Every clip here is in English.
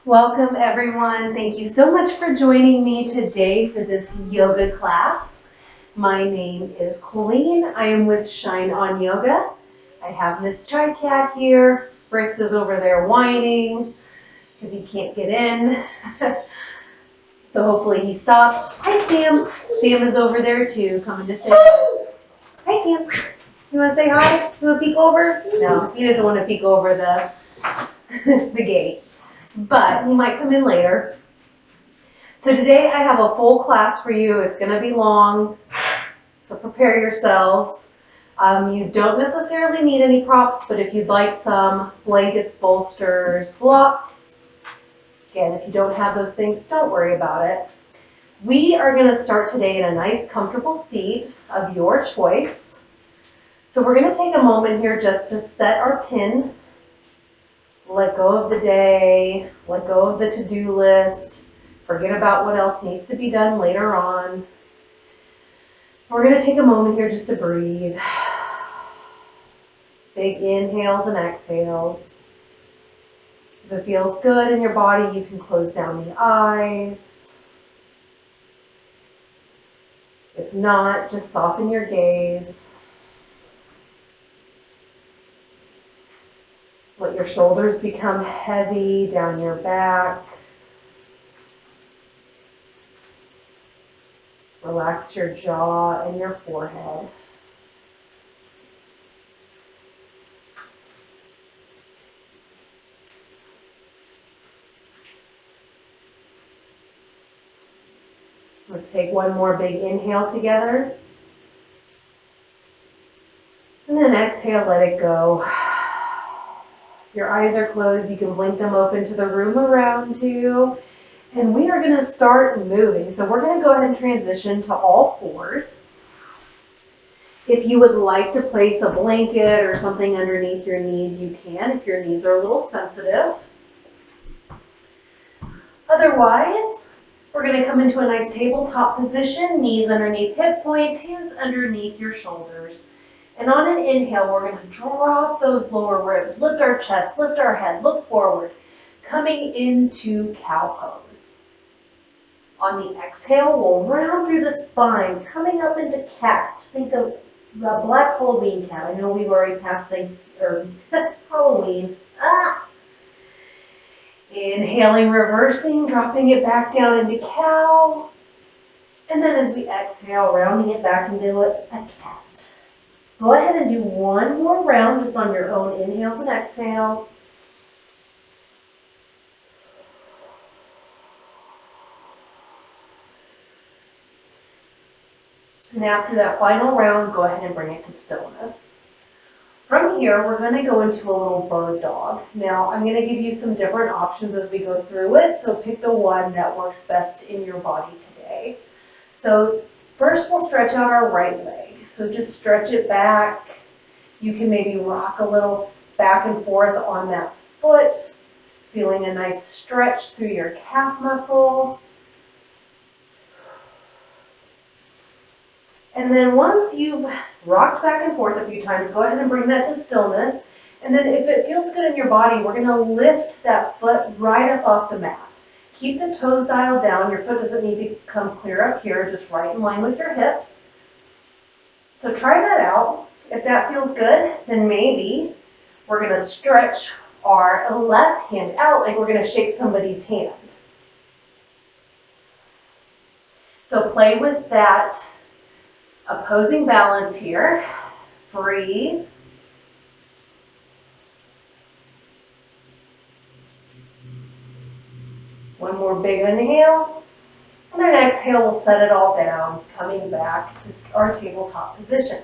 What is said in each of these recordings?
Welcome everyone. Thank you so much for joining me today for this yoga class. My name is Colleen. I am with Shine On Yoga. I have Miss Chai Cat here. Fritz is over there whining because he can't get in. So hopefully he stops. Hi Sam. Sam is over there too, coming to say hi. Hi Sam. You want to say hi? You want to peek over? No, he doesn't want to peek over the gate. But he might come in later. So today I have a full class for you. It's going to be long, so prepare yourselves. You don't necessarily need any props, but if you'd like some blankets, bolsters, blocks, again, if you don't have those things, don't worry about it. We are going to start today in a nice, comfortable seat of your choice. So we're going to take a moment here just to set our pin, let go of the day, let go of the to-do list, forget about what else needs to be done later on. We're going to take a moment here just to breathe. Big inhales and exhales. If it feels good in your body, you can close down the eyes. If not, just soften your gaze. Let your shoulders become heavy down your back. Relax your jaw and your forehead. Let's take one more big inhale together. And then exhale, let it go. If your eyes are closed, you can blink them open to the room around you. And we are going to start moving. So we're going to go ahead and transition to all fours. If you would like to place a blanket or something underneath your knees, you can, if your knees are a little sensitive. Otherwise, we're going to come into a nice tabletop position, knees underneath hip points, hands underneath your shoulders. And on an inhale, we're going to drop those lower ribs, lift our chest, lift our head, look forward, coming into cow pose. On the exhale, we'll round through the spine, coming up into cat. Think of the black Halloween cat. I know we've already passed Halloween. Inhaling, reversing, dropping it back down into cow. And then as we exhale, rounding it back into a cat. Go ahead and do one more round just on your own inhales and exhales. And after that final round, go ahead and bring it to stillness. From here, we're going to go into a little bird dog. Now, I'm going to give you some different options as we go through it, so pick the one that works best in your body today. So first, we'll stretch out our right leg. So just stretch it back. You can maybe rock a little back and forth on that foot, feeling a nice stretch through your calf muscle. And then once you've rocked back and forth a few times, go ahead and bring that to stillness. And then if it feels good in your body, we're going to lift that foot right up off the mat. Keep the toes dialed down. Your foot doesn't need to come clear up here, just right in line with your hips. So try that out. If that feels good, then maybe we're going to stretch our left hand out like we're going to shake somebody's hand. So play with that opposing balance here. Breathe. One more big inhale. And then exhale, we'll set it all down, coming back to our tabletop position.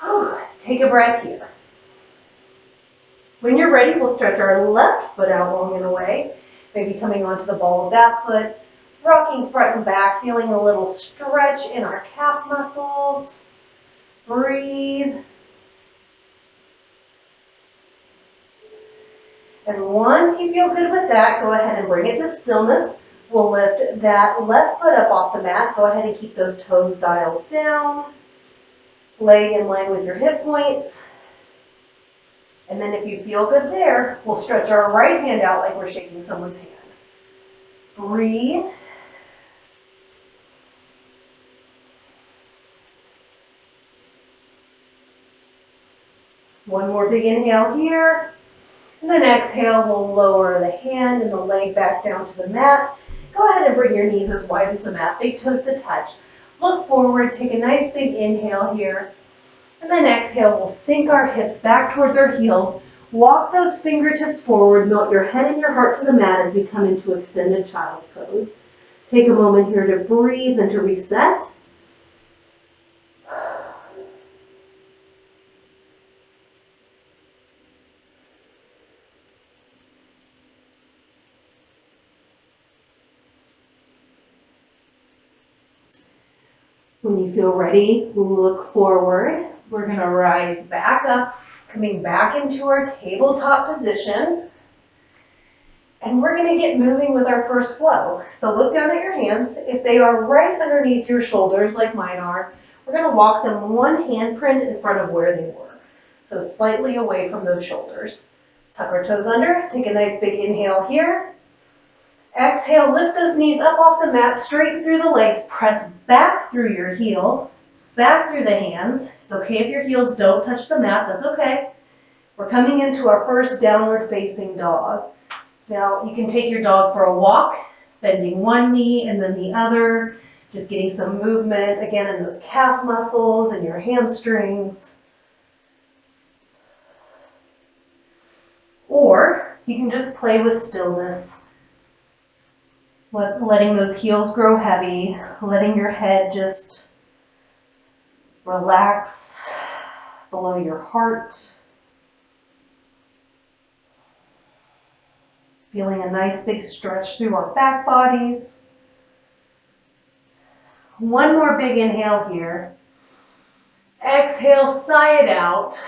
Whew. Take a breath here. When you're ready, we'll stretch our left foot out long and away, maybe coming onto the ball of that foot, rocking front and back, feeling a little stretch in our calf muscles. Breathe. And once you feel good with that, go ahead and bring it to stillness. We'll lift that left foot up off the mat. Go ahead and keep those toes dialed down. Leg in line with your hip points. And then if you feel good there, we'll stretch our right hand out like we're shaking someone's hand. Breathe. One more big inhale here. And then exhale, we'll lower the hand and the leg back down to the mat. Go ahead and bring your knees as wide as the mat, big toes to touch. Look forward, take a nice big inhale here. And then exhale, we'll sink our hips back towards our heels. Walk those fingertips forward, melt your head and your heart to the mat as we come into extended child's pose. Take a moment here to breathe and to reset. When you feel ready, look forward. We're going to rise back up, coming back into our tabletop position. And we're going to get moving with our first flow. So look down at your hands. If they are right underneath your shoulders, like mine are, we're going to walk them one handprint in front of where they were. So slightly away from those shoulders. Tuck our toes under. Take a nice big inhale here. Exhale, lift those knees up off the mat, straighten through the legs, press back through your heels, back through the hands. It's okay if your heels don't touch the mat, that's okay. We're coming into our first downward facing dog. Now you can take your dog for a walk, bending one knee and then the other, just getting some movement again in those calf muscles and your hamstrings. Or you can just play with stillness. Letting those heels grow heavy, letting your head just relax below your heart. Feeling a nice big stretch through our back bodies. One more big inhale here. Exhale, sigh it out.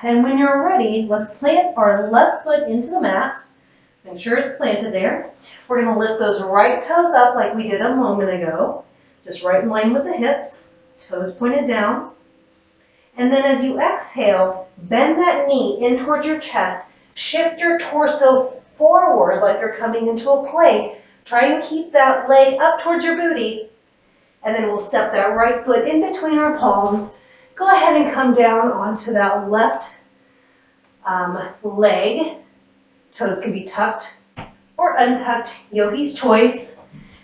And when you're ready, let's plant our left foot into the mat. Make sure it's planted there. We're going to lift those right toes up like we did a moment ago. Just right in line with the hips. Toes pointed down. And then as you exhale, bend that knee in towards your chest. Shift your torso forward like you're coming into a plank. Try and keep that leg up towards your booty. And then we'll step that right foot in between our palms. Go ahead and come down onto that left leg. Toes can be tucked or untucked, yogi's choice.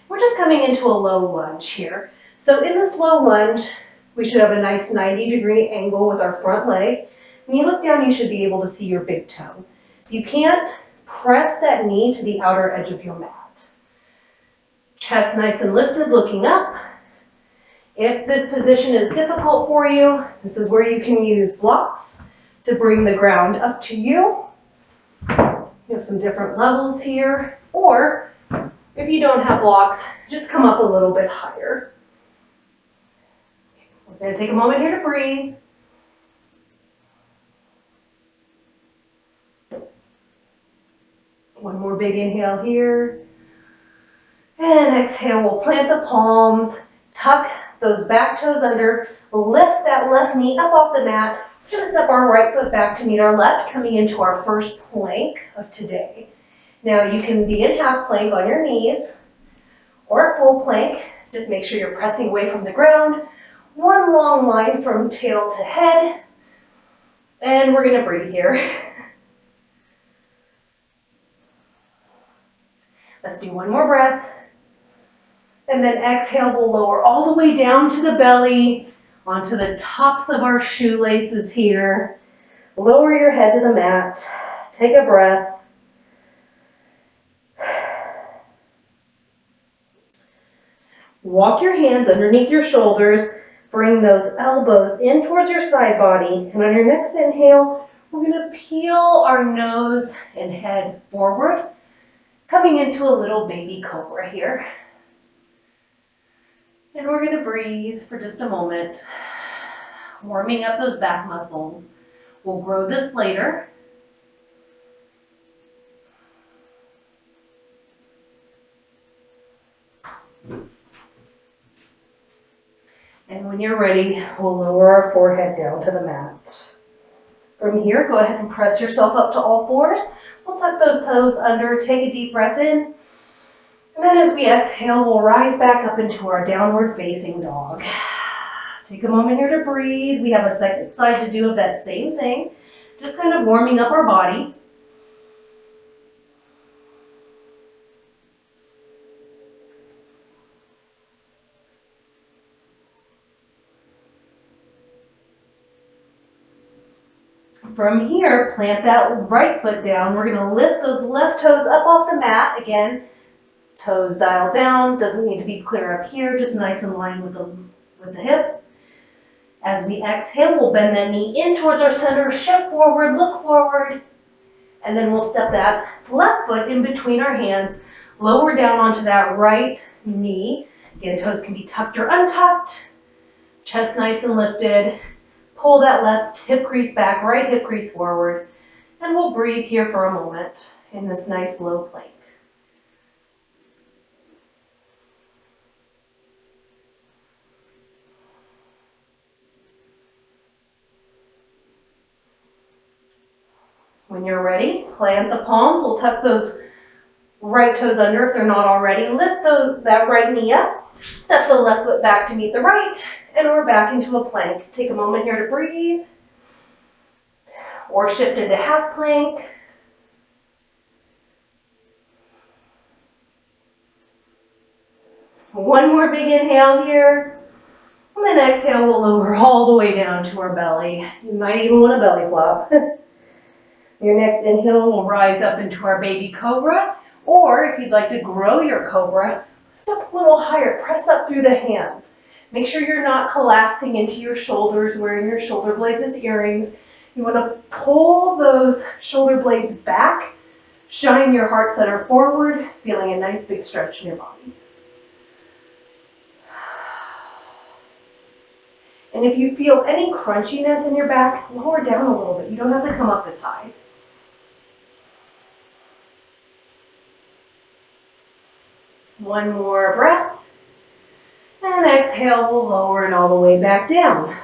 We're just coming into a low lunge here. So in this low lunge, we should have a nice 90-degree angle with our front leg. When you look down, you should be able to see your big toe. If you can't, press that knee to the outer edge of your mat. Chest nice and lifted, looking up. If this position is difficult for you, this is where you can use blocks to bring the ground up to you. We have some different levels here, or if you don't have blocks, just come up a little bit higher. We're going to take a moment here to breathe. One more big inhale here. And exhale, we'll plant the palms, tuck those back toes under, lift that left knee up off the mat. We're going to step our right foot back to meet our left, coming into our first plank of today. Now you can be in half plank on your knees or full plank. Just make sure you're pressing away from the ground. One long line from tail to head. And we're going to breathe here. Let's do one more breath. And then exhale, we'll lower all the way down to the belly, onto the tops of our shoelaces here. Lower your head to the mat. Take a breath. Walk your hands underneath your shoulders. Bring those elbows in towards your side body. And on your next inhale, we're going to peel our nose and head forward, coming into a little baby cobra here. And we're going to breathe for just a moment, warming up those back muscles. We'll grow this later. And when you're ready, we'll lower our forehead down to the mat. From here, go ahead and press yourself up to all fours. We'll tuck those toes under, take a deep breath in. And then as we exhale, we'll rise back up into our downward facing dog. Take a moment here to breathe. We have a second side to do of that same thing. Just kind of warming up our body. From here, plant that right foot down. We're going to lift those left toes up off the mat. Again, toes dial down. Doesn't need to be clear up here, just nice in line with the hip. As we exhale, we'll bend that knee in towards our center, shift forward, look forward, and then we'll step that left foot in between our hands, lower down onto that right knee. Again, toes can be tucked or untucked, chest nice and lifted. Pull that left hip crease back, right hip crease forward, and we'll breathe here for a moment in this nice low plank. When you're ready, plant the palms. We'll tuck those right toes under if they're not already. Lift that right knee up. Step the left foot back to meet the right, and we're back into a plank. Take a moment here to breathe, or shift into half plank. One more big inhale here, and then exhale, we'll lower all the way down to our belly. You might even want a belly flop. Your next inhale will rise up into our baby cobra, or if you'd like to grow your cobra, lift up a little higher, press up through the hands. Make sure you're not collapsing into your shoulders, wearing your shoulder blades as earrings. You want to pull those shoulder blades back, shine your heart center forward, feeling a nice big stretch in your body. And if you feel any crunchiness in your back, lower down a little bit. You don't have to come up as high. One more breath. And exhale, we'll lower it all the way back down.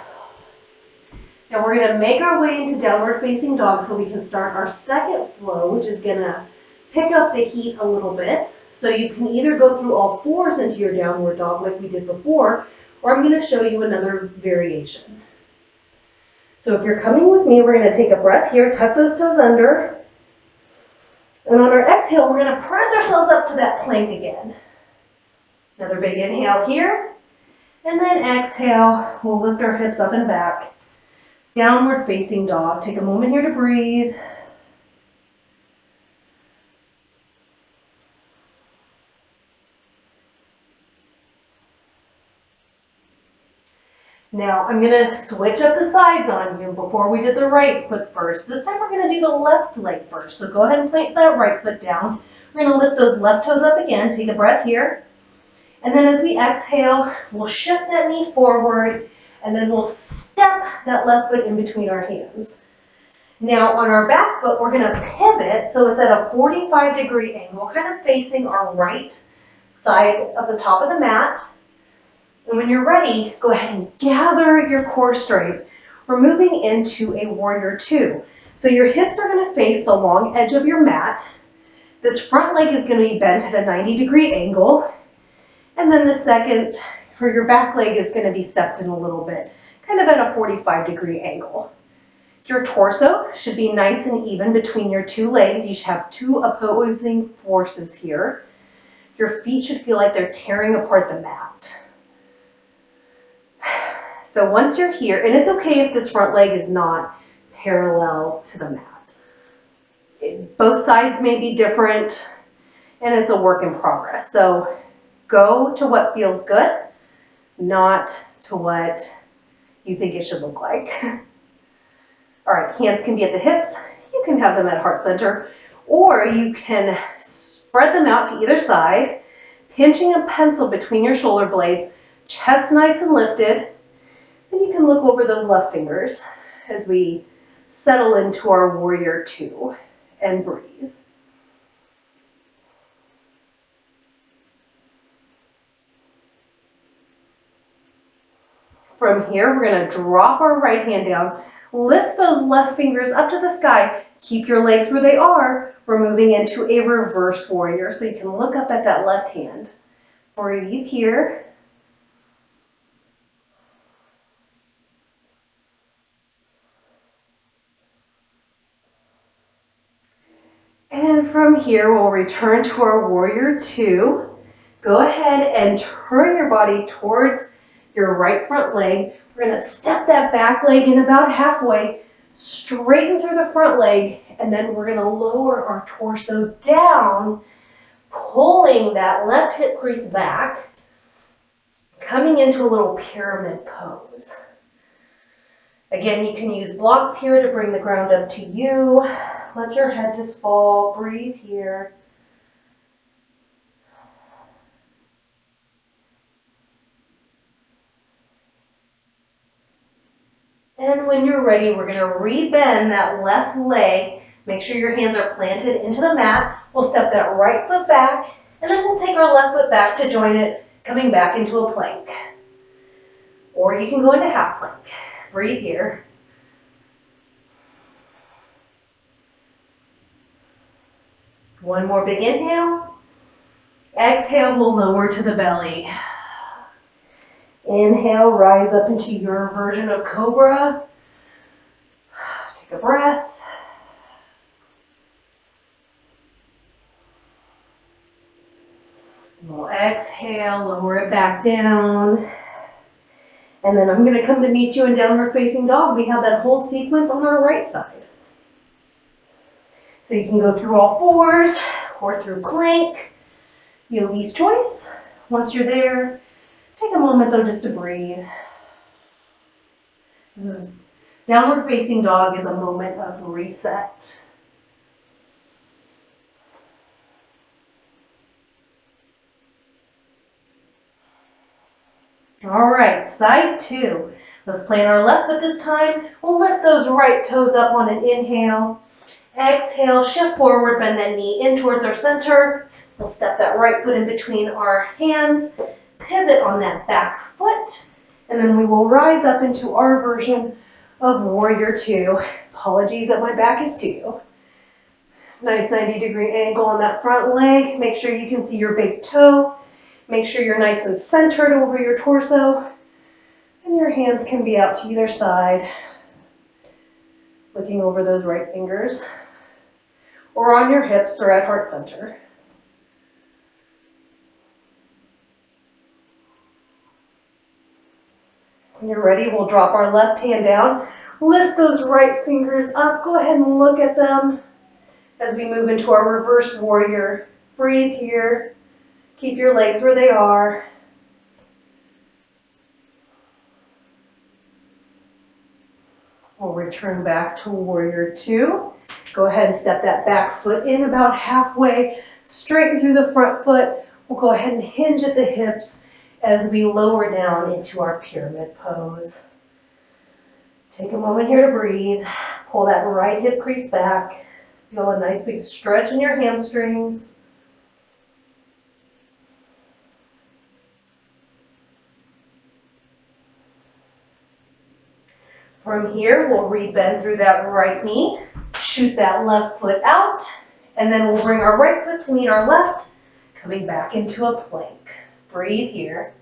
Now we're going to make our way into downward facing dog so we can start our second flow, which is going to pick up the heat a little bit. So you can either go through all fours into your downward dog like we did before, or I'm going to show you another variation. So if you're coming with me, we're going to take a breath here, tuck those toes under. And on our exhale, we're going to press ourselves up to that plank again. Another big inhale here. And then exhale, we'll lift our hips up and back. Downward facing dog. Take a moment here to breathe. Now I'm going to switch up the sides on you. Before we did the right foot first. This time we're going to do the left leg first. So go ahead and plant that right foot down. We're going to lift those left toes up again. Take a breath here. And then as we exhale, we'll shift that knee forward, and then we'll step that left foot in between our hands. Now on our back foot, we're going to pivot so it's at a 45-degree angle, kind of facing our right side of the top of the mat. And when you're ready, go ahead and gather your core straight. We're moving into a warrior two. So your hips are going to face the long edge of your mat. This front leg is going to be bent at a 90-degree angle. And then the second, or your back leg, is going to be stepped in a little bit, kind of at a 45-degree angle. Your torso should be nice and even between your two legs. You should have two opposing forces here. Your feet should feel like they're tearing apart the mat. So once you're here, and it's okay if this front leg is not parallel to the mat. Both sides may be different, and it's a work in progress. So go to what feels good, not to what you think it should look like. All right, hands can be at the hips. You can have them at heart center, or you can spread them out to either side, pinching a pencil between your shoulder blades, chest nice and lifted, and you can look over those left fingers as we settle into our warrior two and breathe. From here, we're going to drop our right hand down, Lift those left fingers up to the sky. Keep your legs where they are. We're moving into a reverse warrior, so you can look up at that left hand. Breathe here. And from here, we'll return to our warrior two. Go ahead and turn your body towards your right front leg. We're going to step that back leg in about halfway, straighten through the front leg, and then we're going to lower our torso down, pulling that left hip crease back, coming into a little pyramid pose. Again, you can use blocks here to bring the ground up to you. Let your head just fall. Breathe here. And when you're ready, we're going to rebend that left leg. Make sure your hands are planted into the mat. We'll step that right foot back, and then we'll take our left foot back to join it, coming back into a plank. Or you can go into half plank. Breathe here. One more big inhale. Exhale, we'll lower to the belly. Inhale, rise up into your version of cobra. Take a breath. We'll exhale, lower it back down. And then I'm going to come to meet you in downward facing dog. We have that whole sequence on our right side. So you can go through all fours or through plank, yogi's choice. Once you're there, take a moment though just to breathe. Downward facing dog is a moment of reset. All right, side two. Let's plant our left foot this time. We'll lift those right toes up on an inhale. Exhale, shift forward, bend that knee in towards our center. We'll step that right foot in between our hands, pivot on that back foot, and then we will rise up into our version of warrior two. Apologies that my back is to you. Nice 90-degree angle on that front leg. Make sure you can see your big toe. Make sure you're nice and centered over your torso, and your hands can be out to either side, looking over those right fingers, or on your hips or at heart center. When you're ready, we'll drop our left hand down, lift those right fingers up, go ahead and look at them as we move into our reverse warrior. Breathe here, keep your legs where they are. We'll return back to warrior two. Go ahead and step that back foot in about halfway, straighten through the front foot. We'll go ahead and hinge at the hips as we lower down into our pyramid pose. Take a moment here to breathe. Pull that right hip crease back. Feel a nice big stretch in your hamstrings. From here, we'll rebend through that right knee, shoot that left foot out, and then we'll bring our right foot to meet our left, coming back into a plank. Breathe here.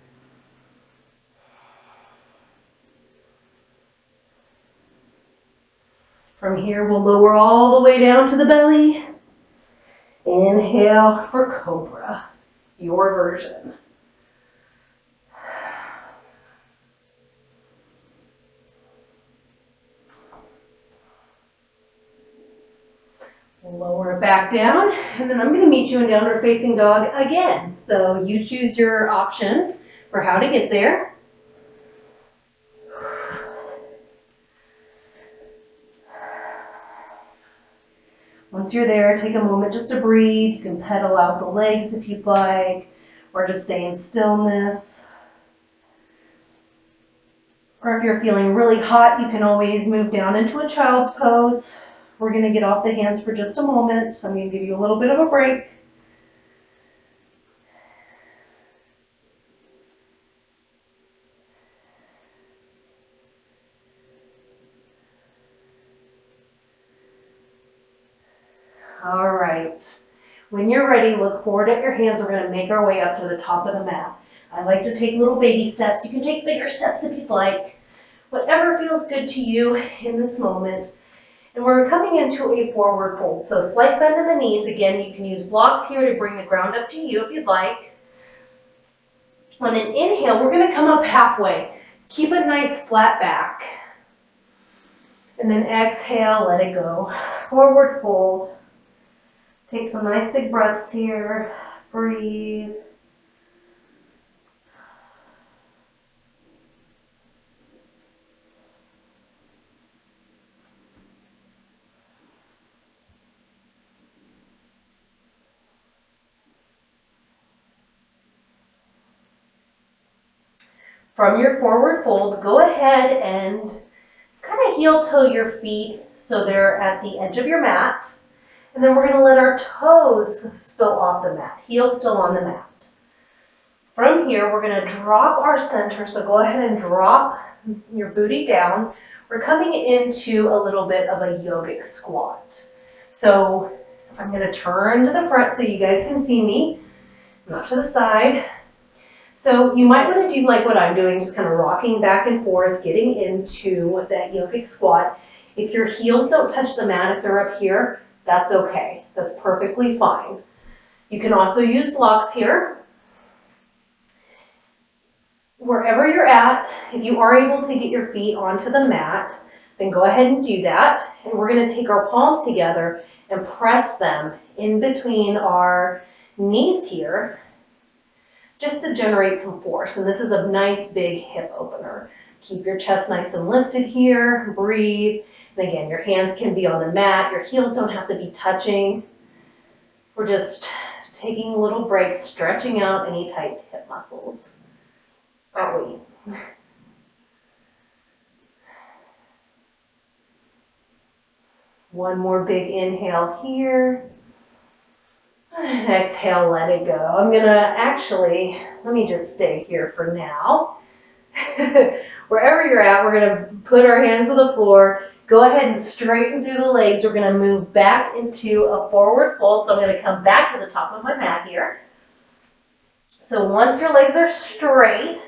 From here, we'll lower all the way down to the belly. Inhale for cobra, your version. Lower it back down, and then I'm going to meet you in downward facing dog again. So you choose your option for how to get there. Once you're there, take a moment just to breathe. You can pedal out the legs if you'd like, or just stay in stillness. Or if you're feeling really hot, you can always move down into a child's pose. We're going to get off the hands for just a moment. So I'm going to give you a little bit of a break. When you're ready, look forward at your hands. We're going to make our way up to the top of the mat. I like to take little baby steps. You can take bigger steps if you'd like. Whatever feels good to you in this moment. And we're coming into a forward fold. So slight bend in the knees. Again, you can use blocks here to bring the ground up to you if you'd like. On an inhale, we're going to come up halfway. Keep a nice flat back. And then exhale, let it go. Forward fold. Take some nice big breaths here. Breathe. From your forward fold, go ahead and kind of heel toe your feet so they're at the edge of your mat. And then we're going to let our toes spill off the mat, heels still on the mat. From here, we're going to drop our center, so go ahead and drop your booty down. We're coming into a little bit of a yogic squat. So I'm going to turn to the front so you guys can see me, not to the side. So you might want to do like what I'm doing, just kind of rocking back and forth, getting into that yogic squat. If your heels don't touch the mat, if they're up here, that's okay. That's perfectly fine. You can also use blocks here. Wherever you're at, if you are able to get your feet onto the mat, then go ahead and do that. And we're going to take our palms together and press them in between our knees here, just to generate some force. And this is a nice big hip opener. Keep your chest nice and lifted here. Breathe. And again, your hands can be on the mat. Your heels don't have to be touching. We're just taking little breaks, stretching out any tight hip muscles. Are we? One more big inhale here. And exhale, let it go. I'm gonna actually, let me just stay here for now. Wherever you're at, we're gonna put our hands to the floor. Go ahead and straighten through the legs. We're gonna move back into a forward fold. So I'm gonna come back to the top of my mat here. So once your legs are straight,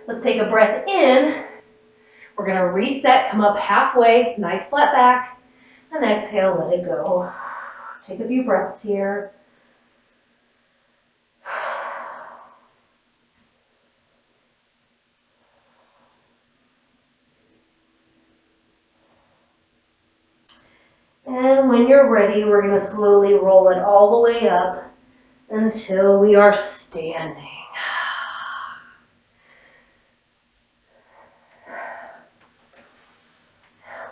let's take a breath in. We're gonna reset, come up halfway, nice flat back, and exhale, let it go. Take a few breaths here. And when you're ready, we're going to slowly roll it all the way up until we are standing.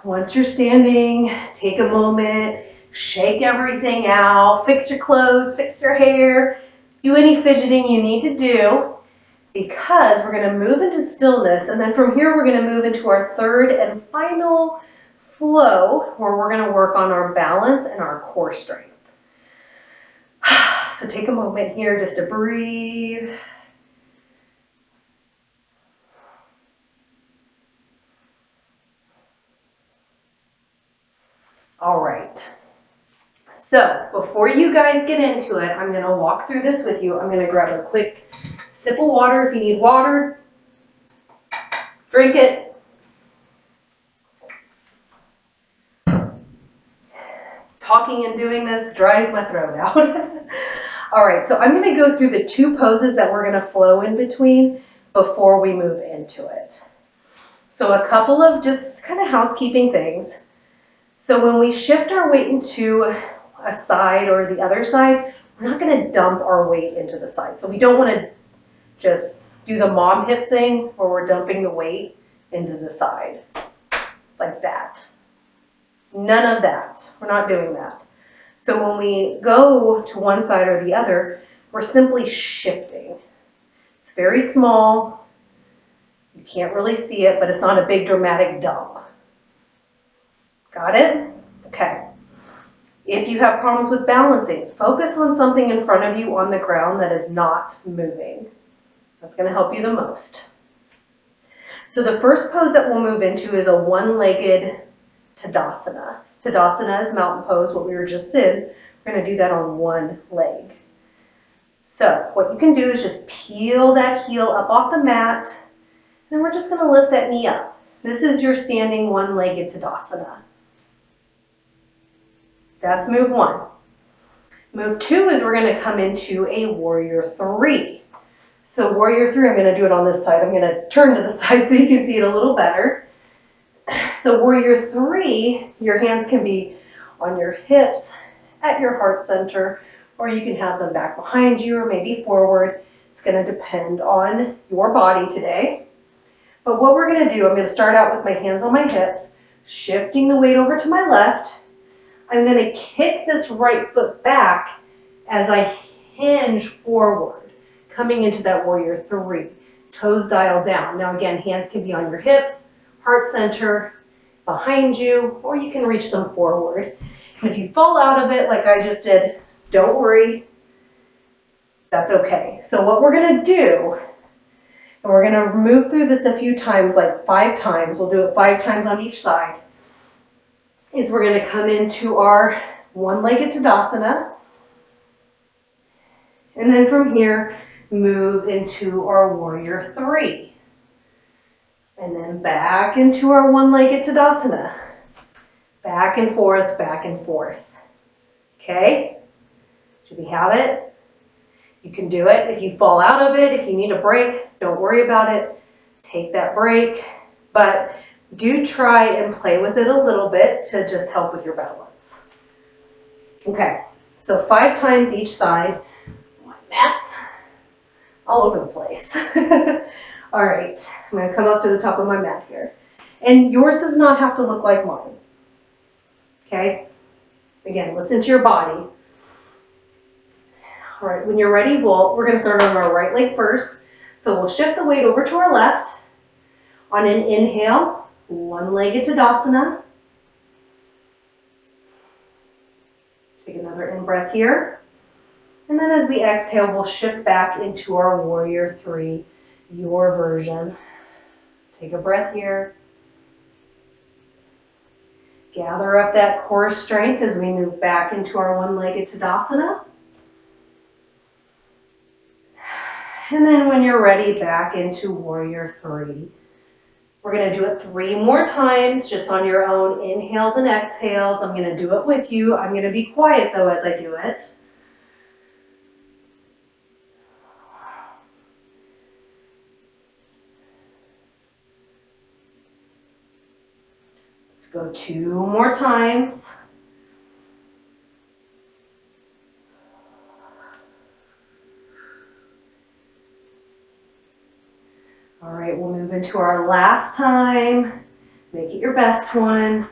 Once you're standing, take a moment, shake everything out, fix your clothes, fix your hair, do any fidgeting you need to do, because we're going to move into stillness. And then from here, we're going to move into our third and final flow, where we're going to work on our balance and our core strength. So take a moment here just to breathe. All right. So before you guys get into it, I'm going to walk through this with you. I'm going to grab a quick sip of water. If you need water, drink it. Talking and doing this dries my throat out. All right, so I'm going to go through the two poses that we're going to flow in between before we move into it. So a couple of just kind of housekeeping things. So when we shift our weight into a side or the other side, we're not going to dump our weight into the side. So we don't want to just do the mom hip thing where we're dumping the weight into the side like that. None of that. We're not doing that. So when we go to one side or the other, we're simply shifting. It's very small. You can't really see it, but it's not a big dramatic dump. Got it? Okay. If you have problems with balancing, focus on something in front of you on the ground that is not moving. That's going to help you the most. So the first pose that we'll move into is a one-legged Tadasana. Tadasana is mountain pose, what we were just in. We're going to do that on one leg. So what you can do is just peel that heel up off the mat, and we're just going to lift that knee up. This is your standing one-legged Tadasana. That's move one. Move two is we're going to come into a warrior three. So warrior three, I'm going to do it on this side. I'm going to turn to the side so you can see it a little better. So warrior three, your hands can be on your hips at your heart center, or you can have them back behind you or maybe forward. It's going to depend on your body today. But what we're going to do, I'm going to start out with my hands on my hips, shifting the weight over to my left. I'm going to kick this right foot back as I hinge forward, coming into that warrior three. Toes dialed down. Now again, hands can be on your hips, heart center, behind you, or you can reach them forward. And if you fall out of it like I just did, don't worry. That's okay. So what we're going to do, and we're going to move through this a few times, like 5 times. We'll do it 5 times on each side. Is we're going to come into our one-legged Tadasana. And then from here, move into our warrior three. And then back into our one-legged Tadasana. Back and forth, back and forth. Okay? Should we have it? You can do it. If you fall out of it, if you need a break, don't worry about it. Take that break. But do try and play with it a little bit to just help with your balance. Okay, so 5 times each side. My mat's all over the place. All right, I'm going to come up to the top of my mat here. And yours does not have to look like mine. Okay? Again, listen to your body. All right, when you're ready, we're going to start on our right leg first. So we'll shift the weight over to our left. On an inhale, one-legged Tadasana. Take another in-breath here. And then as we exhale, we'll shift back into our warrior three, your version. Take a breath here. Gather up that core strength as we move back into our one-legged Tadasana. And then when you're ready, back into warrior three. We're going to do it 3 more times, just on your own inhales and exhales. I'm going to do it with you. I'm going to be quiet, though, as I do it. Let's go 2 more times. All right, we'll move into our last time. Make it your best one.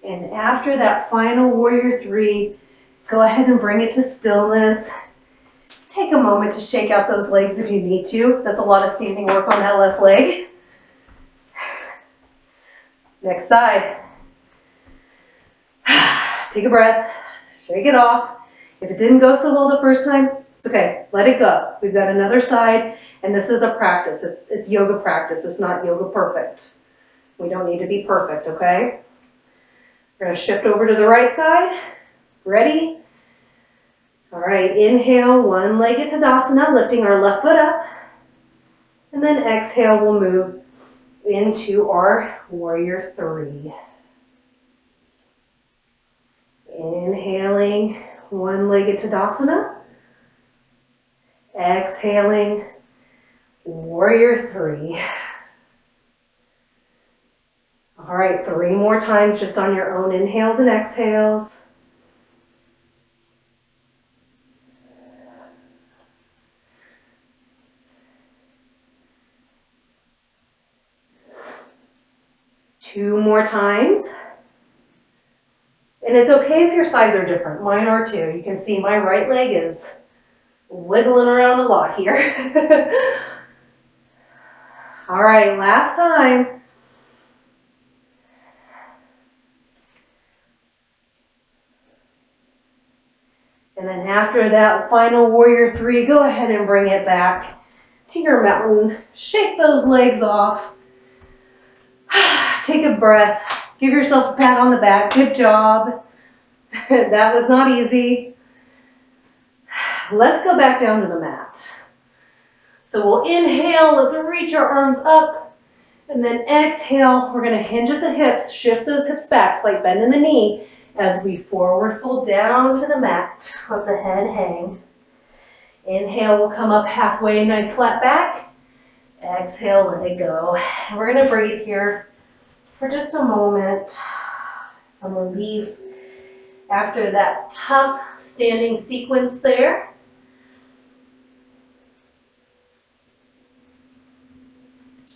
And after that final warrior three, go ahead and bring it to stillness. Take a moment to shake out those legs if you need to. That's a lot of standing work on that left leg. Next side. Take a breath, shake it off. If it didn't go so well the first time, it's okay, let it go. We've got another side, and this is a practice. It's yoga practice. It's not yoga perfect. We don't need to be perfect, okay? We're going to shift over to the right side. Ready? All right, inhale, one-legged Tadasana, lifting our left foot up. And then exhale, we'll move into our warrior three. Inhaling, one-legged Tadasana. Exhaling, warrior three. All right, 3 more times just on your own inhales and exhales. Two more times. And it's okay if your sides are different. Mine are too. You can see my right leg is wiggling around a lot here. All right, last time. And then after that final warrior three, go ahead and bring it back to your mountain. Shake those legs off. Take a breath. Give yourself a pat on the back. Good job. That was not easy. Let's go back down to the mat. So we'll inhale. Let's reach our arms up. And then exhale. We're going to hinge at the hips. Shift those hips back. Slight bend in the knee as we forward fold down to the mat. Let the head hang. Inhale, we'll come up halfway, nice flat back. Exhale, let it go. And we're going to breathe here for just a moment. Some relief after that tough standing sequence there.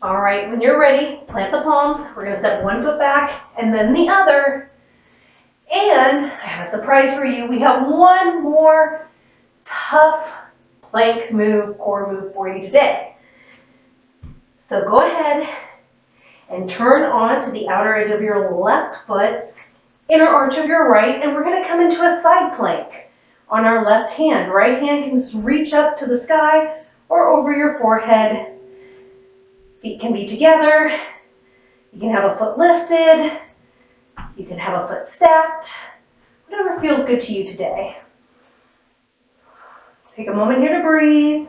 All right, when you're ready, plant the palms. We're going to step one foot back and then the other. And I have a surprise for you. We have one more tough plank move, core move for you today. So go ahead and turn on to the outer edge of your left foot, inner arch of your right, and we're going to come into a side plank on our left hand. Right hand can reach up to the sky or over your forehead. Feet can be together. You can have a foot lifted. You can have a foot stacked. Whatever feels good to you today. Take a moment here to breathe.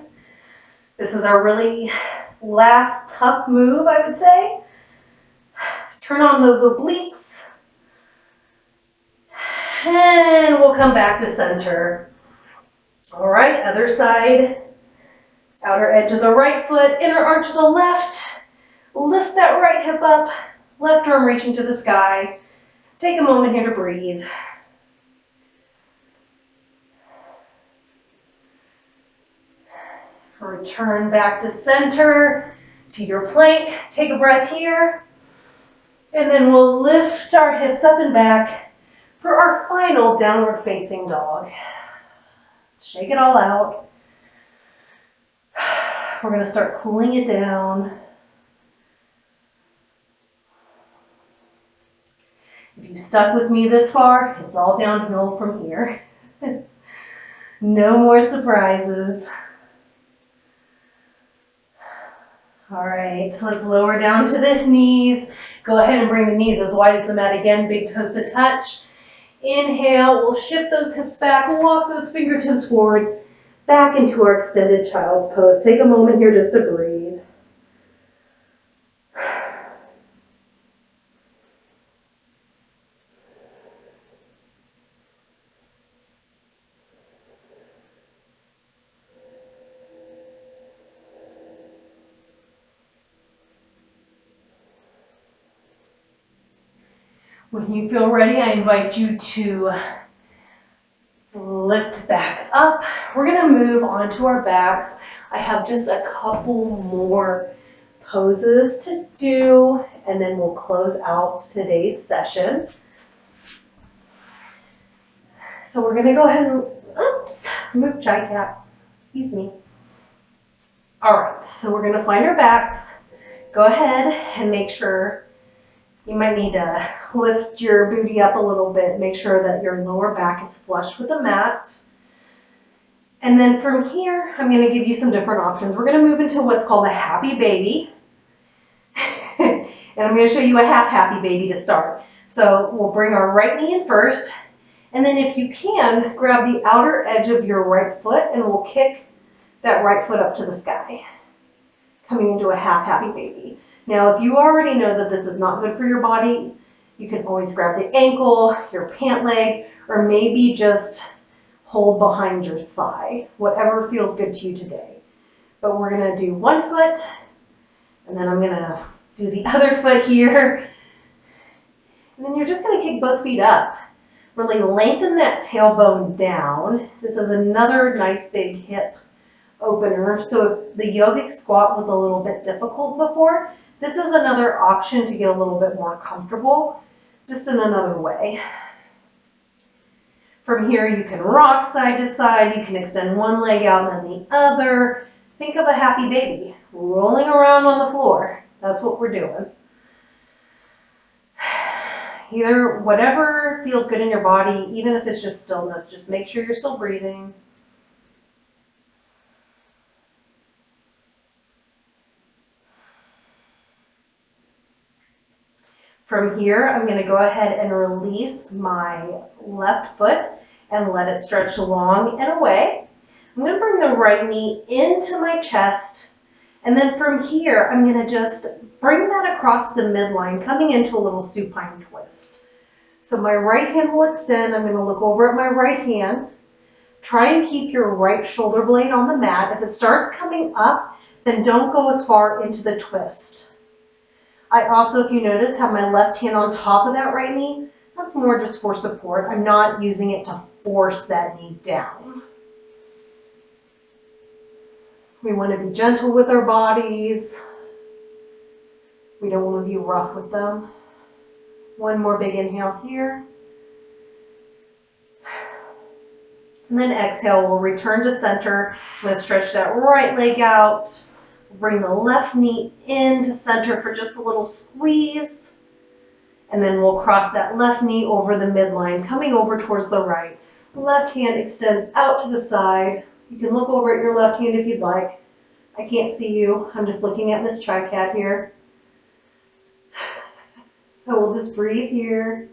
This is our really last tough move, I would say. Turn on those obliques. And we'll come back to center. All right, other side. Outer edge of the right foot, inner arch of the left. Lift that right hip up. Left arm reaching to the sky. Take a moment here to breathe. Return back to center, to your plank. Take a breath here. And then we'll lift our hips up and back for our final downward facing dog. Shake it all out. We're going to start cooling it down. If you stuck with me this far, it's all downhill from here. No more surprises. All right, let's lower down to the knees. Go ahead and bring the knees as wide as the mat again, big toes to touch. Inhale, we'll shift those hips back, walk those fingertips forward, back into our extended child's pose. Take a moment here just to breathe. When you feel ready, I invite you to lift back up. We're going to move onto our backs. I have just a couple more poses to do, and then we'll close out today's session. So we're going to go ahead and, oops, move Chai Cat. Excuse me. All right, so we're going to find our backs. Go ahead and make sure, you might need to lift your booty up a little bit. Make sure that your lower back is flush with the mat. And then from here, I'm going to give you some different options. We're going to move into what's called a happy baby. And I'm going to show you a half happy baby to start. So we'll bring our right knee in first. And then if you can, grab the outer edge of your right foot and we'll kick that right foot up to the sky. Coming into a half happy baby. Now, if you already know that this is not good for your body, you can always grab the ankle, your pant leg, or maybe just hold behind your thigh. Whatever feels good to you today. But we're going to do one foot, and then I'm going to do the other foot here. And then you're just going to kick both feet up. Really lengthen that tailbone down. This is another nice big hip opener. So if the yogic squat was a little bit difficult before, this is another option to get a little bit more comfortable, just in another way. From here, you can rock side to side. You can extend one leg out and then the other. Think of a happy baby rolling around on the floor. That's what we're doing. Either whatever feels good in your body, even if it's just stillness, just make sure you're still breathing. From here, I'm going to go ahead and release my left foot and let it stretch long and away. I'm going to bring the right knee into my chest, and then from here, I'm going to just bring that across the midline, coming into a little supine twist. So my right hand will extend. I'm going to look over at my right hand. Try and keep your right shoulder blade on the mat. If it starts coming up, then don't go as far into the twist. I also, if you notice, have my left hand on top of that right knee. That's more just for support. I'm not using it to force that knee down. We want to be gentle with our bodies. We don't want to be rough with them. One more big inhale here. And then exhale, we'll return to center. I'm going to stretch that right leg out. Bring the left knee into center for just a little squeeze. And then we'll cross that left knee over the midline, coming over towards the right. Left hand extends out to the side. You can look over at your left hand if you'd like. I can't see you. I'm just looking at Miss Tri-Cat here. So we'll just breathe here.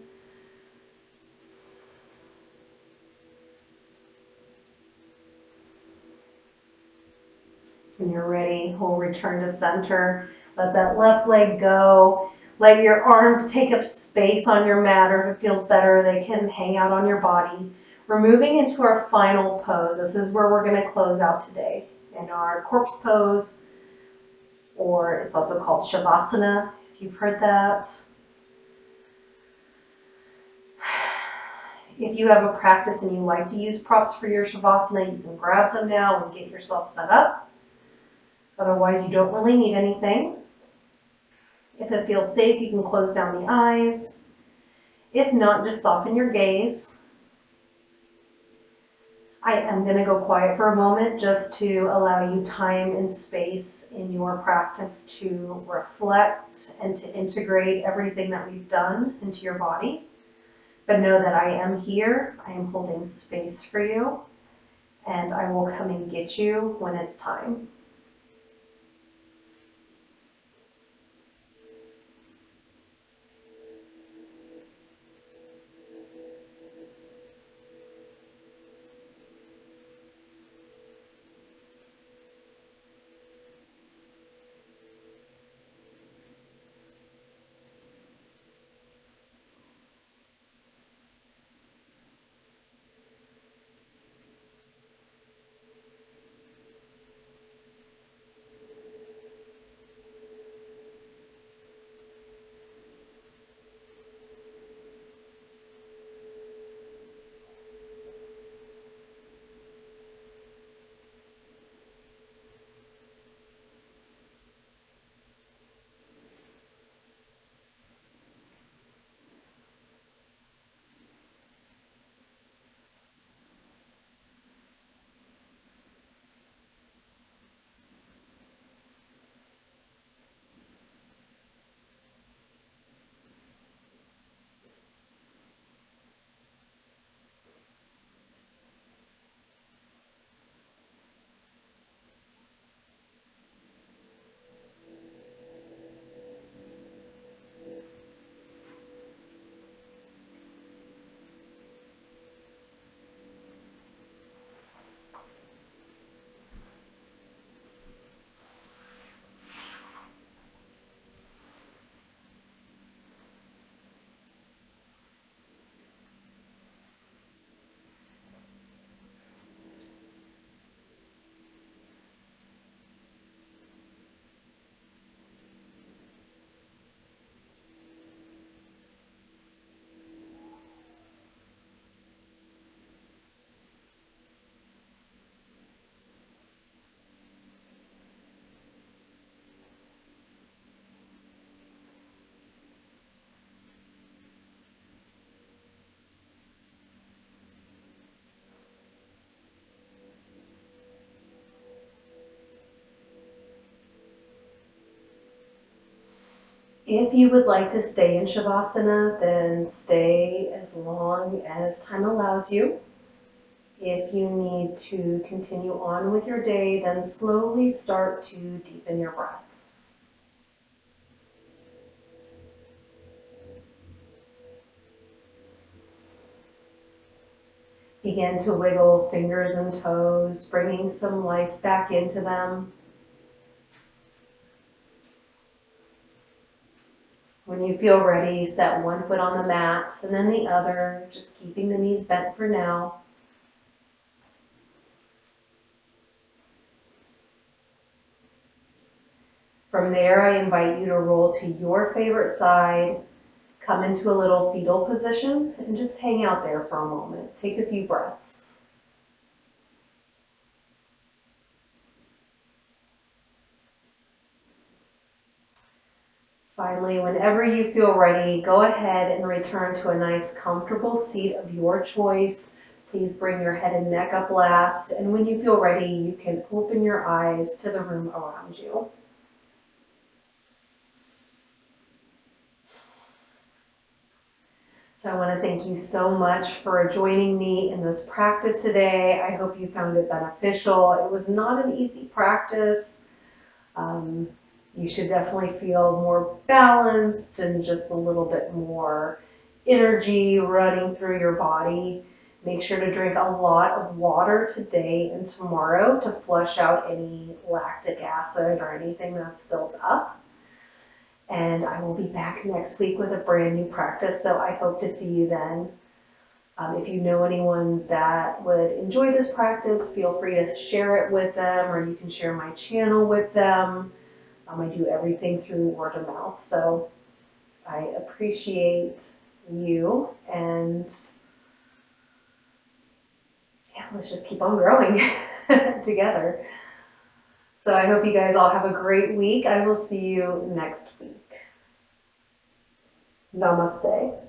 When you're ready, we'll return to center. Let that left leg go. Let your arms take up space on your mat, or if it feels better, they can hang out on your body. We're moving into our final pose. This is where we're going to close out today in our corpse pose, or it's also called Shavasana, if you've heard that. If you have a practice and you like to use props for your Shavasana, you can grab them now and get yourself set up. Otherwise, you don't really need anything. If it feels safe, you can close down the eyes. If not, just soften your gaze. I am going to go quiet for a moment just to allow you time and space in your practice to reflect and to integrate everything that we've done into your body. But know that I am here. I am holding space for you, and I will come and get you when it's time. If you would like to stay in Shavasana, then stay as long as time allows you. If you need to continue on with your day, then slowly start to deepen your breaths. Begin to wiggle fingers and toes, bringing some life back into them. When you feel ready, set one foot on the mat and then the other, just keeping the knees bent for now. From there, I invite you to roll to your favorite side, come into a little fetal position, and just hang out there for a moment. Take a few breaths. Finally, whenever you feel ready, go ahead and return to a nice comfortable seat of your choice. Please bring your head and neck up last, and when you feel ready, you can open your eyes to the room around you. So I want to thank you so much for joining me in this practice today. I hope you found it beneficial. It was not an easy practice. You should definitely feel more balanced and just a little bit more energy running through your body. Make sure to drink a lot of water today and tomorrow to flush out any lactic acid or anything that's built up. And I will be back next week with a brand new practice, so I hope to see you then. If you know anyone that would enjoy this practice, feel free to share it with them, or you can share my channel with them. I do everything through word of mouth, so I appreciate you, and yeah, let's just keep on growing together. So I hope you guys all have a great week. I will see you next week. Namaste.